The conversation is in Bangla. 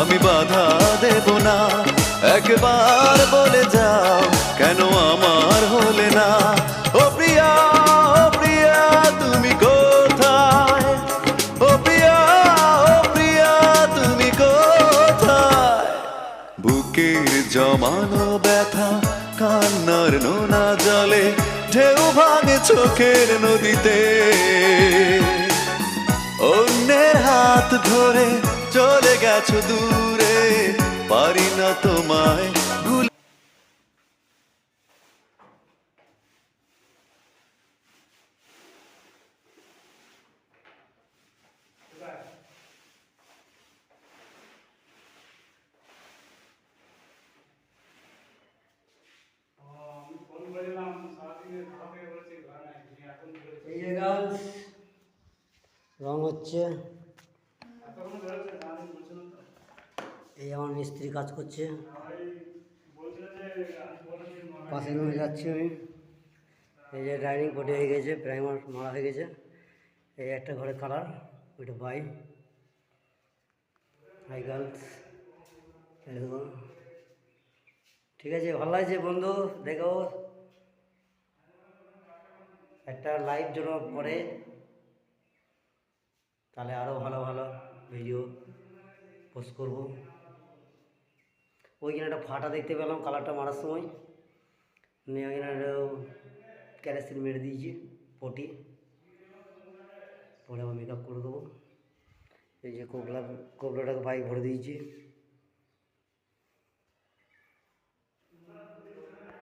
আমি বাধা দেব না। একবার বলে যাও কেন আমার হলে না। ও প্রিয়া, ও প্রিয়া তুমি কোথায়? ও প্রিয়া, ও প্রিয়া তুমি কোথায়? বুকের জমানো ব্যথা কান্নার নোনা জলে ঢেউ ভাঙে চোখের নদীতে। অন্যের হাত ধরে চলে গেছো দূরে, পারি না তোমায় ভুলে। এই যে গার্লস রং হচ্ছে, এই আমার মিস্ত্রি কাজ করছে, পাশে রুমে যাচ্ছি আমি। এই যে ডাইনিং পটে হয়ে গেছে, প্রাইমার মারা হয়ে গেছে। এই একটা ঘরে কালার, ওইটা বাই। হাই গার্লস, দেখো ঠিক আছে, ভালো লাগছে বন্ধু। দেখো একটা লাইভ জন্য পরে, তাহলে আরও ভালো ভালো ভিডিও পোস্ট করবো। ওইখানে একটা ফাটা দেখতে পেলাম কালারটা মারার সময়, নিয়ে ওইখানে ক্যারাসিন মেরে দিয়েছি পটি, পরে আবার মেকআপ করে দেবো। এই যে কোবলাটাকে বাইক ভরে দিয়েছি।